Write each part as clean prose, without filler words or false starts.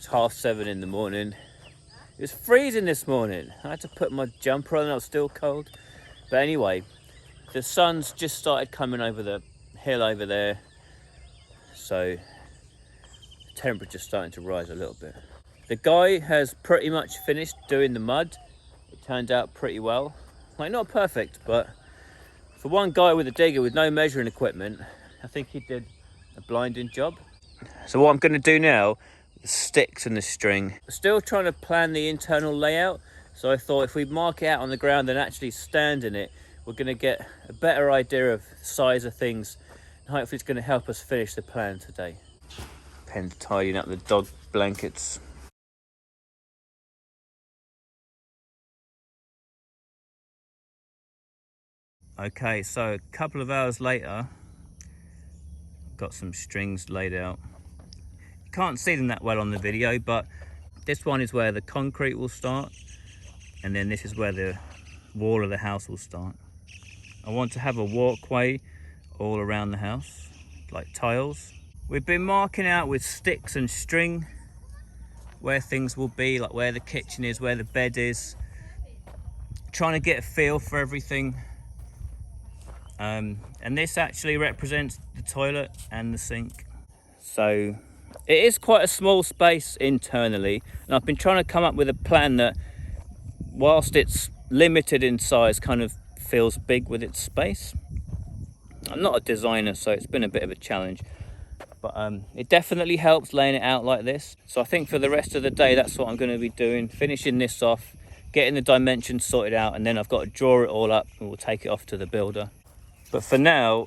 7:30 in the morning. It was freezing this morning. I had to put my jumper on and I was still cold. But anyway, the sun's just started coming over the hill over there. So the temperature's starting to rise a little bit. The guy has pretty much finished doing the mud. It turned out pretty well. Like, not perfect, but for one guy with a digger with no measuring equipment, I think he did a blinding job. So what I'm going to do now, the sticks and the string. Still trying to plan the internal layout. So I thought if we mark it out on the ground and actually stand in it, we're going to get a better idea of the size of things. And hopefully it's going to help us finish the plan today. Pen's tidying up the dog blankets. Okay, so a couple of hours later, got some strings laid out. You can't see them that well on the video, but this one is where the concrete will start, and then this is where the wall of the house will start. I want to have a walkway all around the house, like tiles. We've been marking out with sticks and string where things will be, like where the kitchen is, where the bed is, trying to get a feel for everything. And this actually represents the toilet and the sink. So it is quite a small space internally, and I've been trying to come up with a plan that, whilst it's limited in size, kind of feels big with its space. I'm not a designer, so it's been a bit of a challenge, but it definitely helps laying it out like this. So I think for the rest of the day, that's what I'm going to be doing, finishing this off, getting the dimensions sorted out, and then I've got to draw it all up and we'll take it off to the builder. But for now,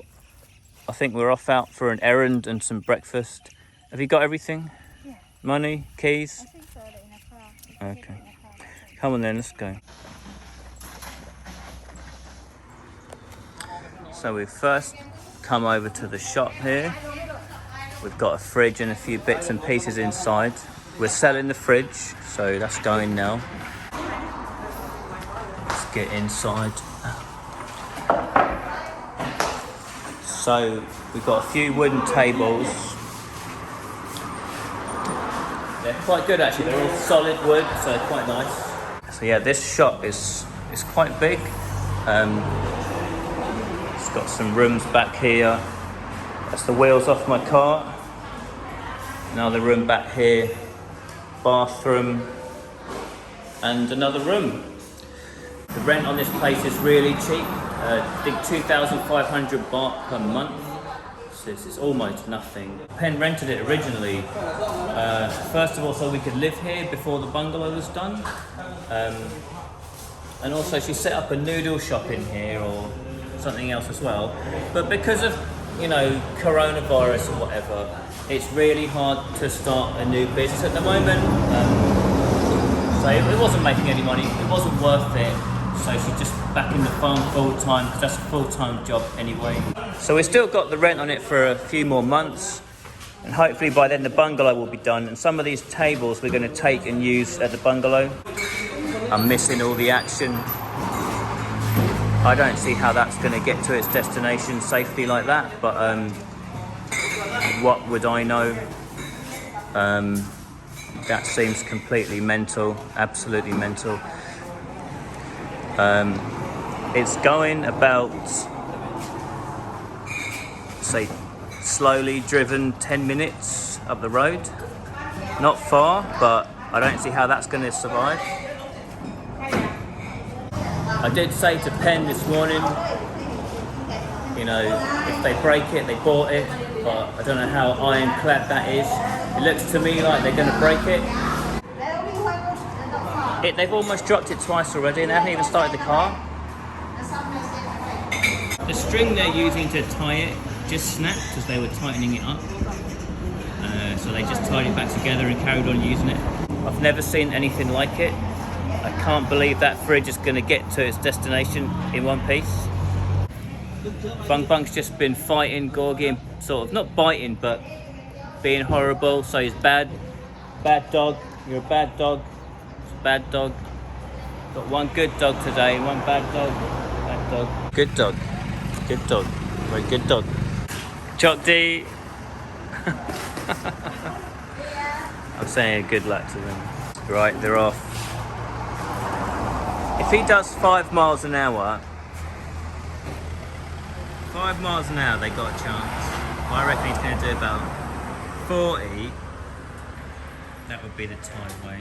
I think we're off out for an errand and some breakfast. Have you got everything? Yeah. Money, keys? I think so, in the car. Okay. Come on then, let's go. So we've first come over to the shop here. We've got a fridge and a few bits and pieces inside. We're selling the fridge, so that's going now. Let's get inside. So we've got a few wooden tables. They're quite good actually, they're all solid wood, so they're quite nice. So yeah, this shop is quite big. It's got some rooms back here. That's the wheels off my car. Another room back here, bathroom, and another room. The rent on this place is really cheap. I think 2,500 baht per month. So this is almost nothing. Pen rented it originally, first of all, so we could live here before the bungalow was done. And also she set up a noodle shop in here or something else as well. But because of, you know, coronavirus or whatever, it's really hard to start a new business at the moment. So it wasn't making any money, it wasn't worth it. So she's just back in the farm full time, because that's a full-time job anyway. So we've still got the rent on it for a few more months, and hopefully by then the bungalow will be done. And some of these tables we're going to take and use at the bungalow. I'm missing all the action. I don't see how that's going to get to its destination safely like that, but what would I know? That seems completely mental, absolutely mental. It's going about, say, slowly driven 10 minutes up the road. Not far, but I don't see how that's going to survive. I did say to Pen this morning, you know, if they break it, they bought it, but I don't know how ironclad that is. It looks to me like they're going to break it. They've almost dropped it twice already and they haven't even started the car. The string they're using to tie it just snapped as they were tightening it up. So they just tied it back together and carried on using it. I've never seen anything like it. I can't believe that fridge is going to get to its destination in one piece. Bung Bung's just been fighting Gorgie and sort of, not biting, but being horrible. So he's bad dog, you're a bad dog. Bad dog. Got one good dog today, one bad dog. Bad dog. Good dog. Good dog. Very good dog. Chok D. I'm saying good luck to them. Right, they're off. If he does 5 miles an hour, 5 miles an hour, they got a chance. I reckon he's going to do about 40. That would be the time way.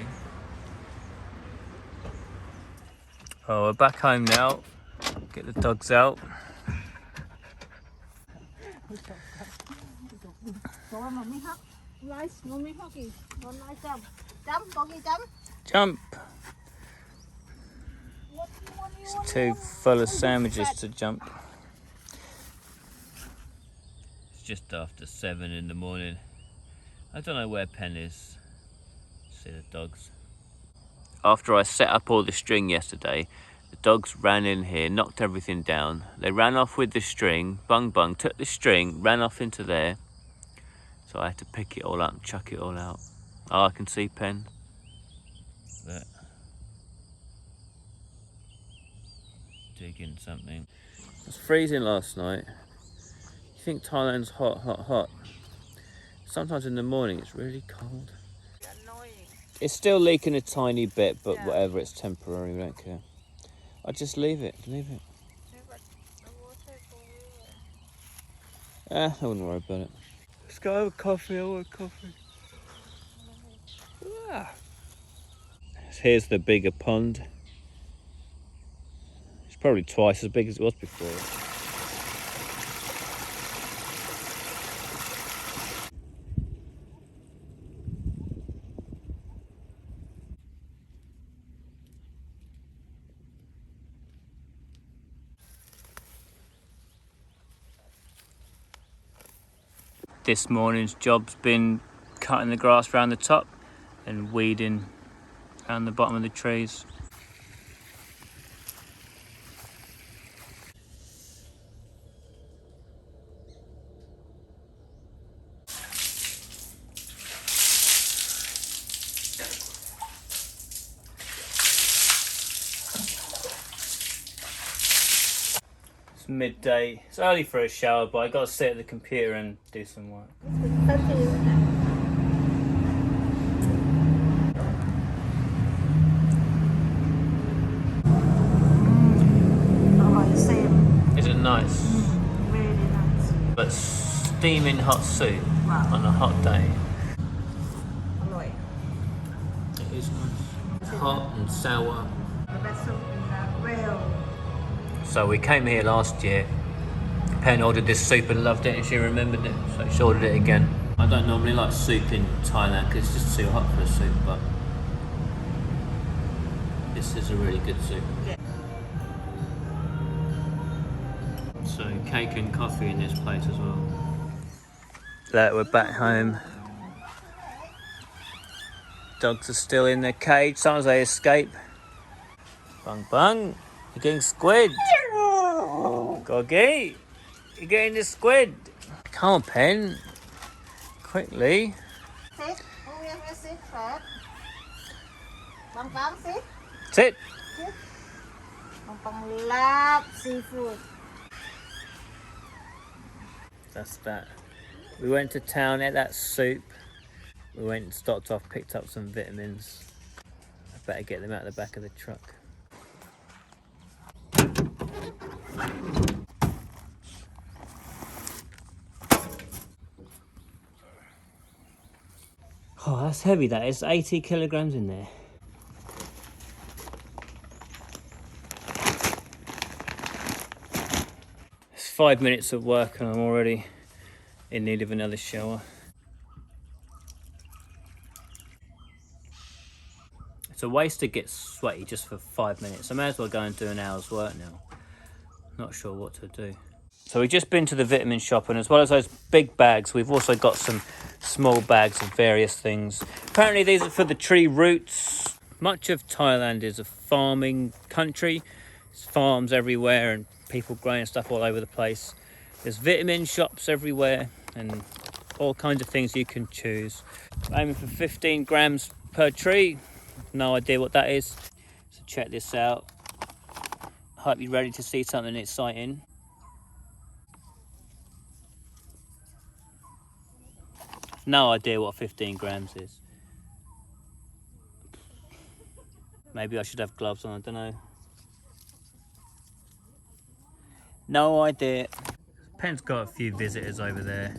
Oh, we're back home now. Get the dogs out. Jump! It's too full of sandwiches to jump. It's just after 7 in the morning. I don't know where Pen is. See the dogs. After I set up all the string yesterday, the dogs ran in here, knocked everything down. They ran off with the string, bung bung, took the string, ran off into there. So I had to pick it all up and chuck it all out. Oh, I can see Pen. There. Digging something. It was freezing last night. You think Thailand's hot, hot, hot. Sometimes in the morning it's really cold. It's still leaking a tiny bit, but whatever, it's temporary, we don't care. I'll just leave it, I wouldn't worry about it. Let's go have a coffee, I want coffee. Here's the bigger pond. It's probably twice as big as it was before. This morning's job's been cutting the grass around the top and weeding around the bottom of the trees. It's midday. It's early for a shower, but I got to sit at the computer and do some work. Is it nice? Really nice. But steaming hot soup on a hot day. It is nice. Hot and sour. So we came here last year. Pen ordered this soup and loved it, and she remembered it, so she ordered it again. I don't normally like soup in Thailand because it's just too hot for a soup, but this is a really good soup. Yeah. So cake and coffee in this place as well. Look, we're back home. Dogs are still in their cage. Sometimes they escape. Bung bung. You're getting squid. Goggy. You're getting the squid. Come on, Pen. Quickly. Sit. Sit first. Bang bang sit. Sit. Bang bang love seafood. That's that. We went to town, ate that soup. We went and stopped off, picked up some vitamins. I better get them out of the back of the truck. Oh, that's heavy, that is. 80 kilograms in there. It's 5 minutes of work and I'm already in need of another shower. It's a waste to get sweaty just for 5 minutes. I may as well go and do an hour's work now. Not sure what to do. So we've just been to the vitamin shop, and as well as those big bags, we've also got some small bags of various things. Apparently these are for the tree roots. Much of Thailand is a farming country. There's farms everywhere and people growing stuff all over the place. There's vitamin shops everywhere and all kinds of things you can choose. Aiming for 15 grams per tree. No idea what that is. So check this out. Hope you're ready to see something exciting. No idea what 15 grams is. Maybe I should have gloves on, I don't know. No idea. Penn's got a few visitors over there.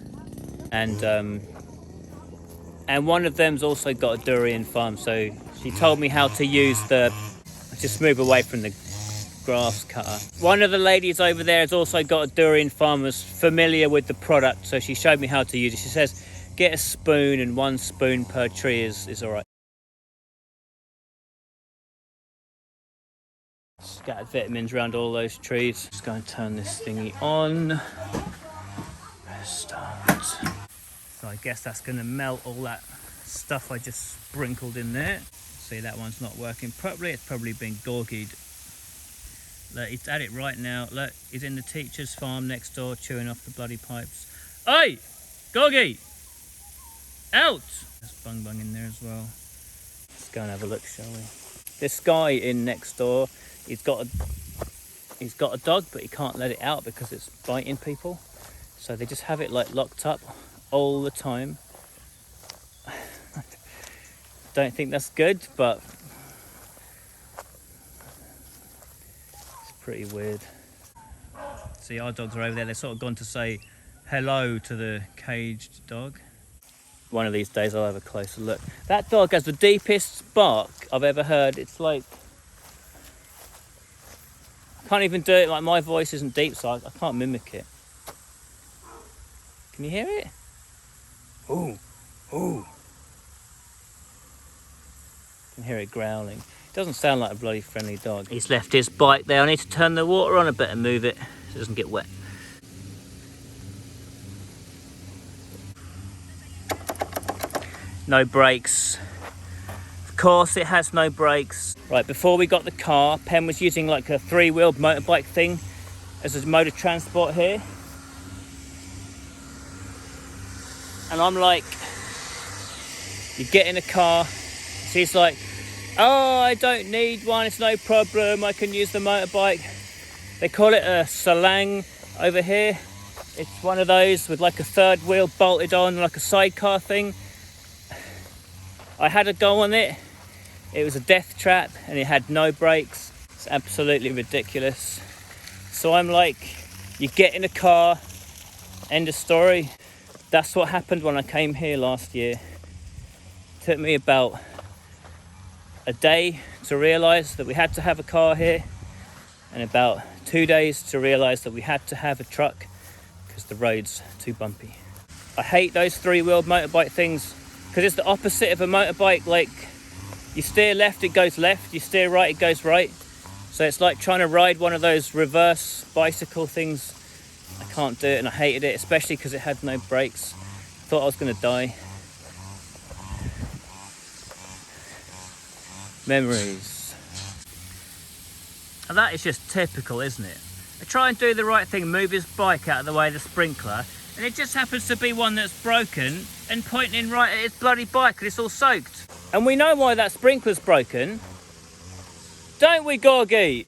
And one of them's also got a durian farm, so she told me how to use the... Just move away from the grass cutter. One of the ladies over there has also got a durian farm, was familiar with the product, so she showed me how to use it. She says get a spoon, and 1 spoon per tree is all right. Scattered vitamins around all those trees. Just go and turn this thingy on. Start. So I guess that's going to melt all that stuff I just sprinkled in there. See, that one's not working properly. It's probably been gorgied. Look, he's at it right now. Look, he's in the teacher's farm next door chewing off the bloody pipes. Oi! Gorgie! Out! There's Bung Bung in there as well. Let's go and have a look, shall we? This guy in next door, he's got a dog, but he can't let it out because it's biting people. So they just have it like locked up all the time. Don't think that's good, but it's pretty weird. See, our dogs are over there. They've sort of gone to say hello to the caged dog. One of these days I'll have a closer look. That dog has the deepest bark I've ever heard. It's like... I can't even do it, like my voice isn't deep, so I can't mimic it. Can you hear it? Ooh, ooh. I can hear it growling. It doesn't sound like a bloody friendly dog. He's left his bike there. I need to turn the water on a bit and move it so it doesn't get wet. No brakes. Of course it has no brakes. Right, before we got the car, Penn was using like a 3-wheeled motorbike thing as a mode of transport here. And I'm like, you get in a car, she's like, oh, I don't need one, it's no problem, I can use the motorbike. They call it a salang over here. It's one of those with like a 3rd wheel bolted on, like a sidecar thing. I had a go on it. It was a death trap and it had no brakes. It's absolutely ridiculous. So I'm like, you get in a car, end of story. That's what happened when I came here last year. It took me about a day to realise that we had to have a car here, and about 2 days to realise that we had to have a truck because the road's too bumpy. I hate those 3-wheeled motorbike things because it's the opposite of a motorbike. Like, you steer left, it goes left, you steer right, it goes right. So it's like trying to ride one of those reverse bicycle things. I can't do it and I hated it, especially because it had no brakes. Thought I was going to die. Memories. And that is just typical, isn't it? I try and do the right thing, move his bike out of the way of the sprinkler, and it just happens to be one that's broken and pointing right at his bloody bike and it's all soaked. And we know why that sprinkler's broken. Don't we, Gorgie?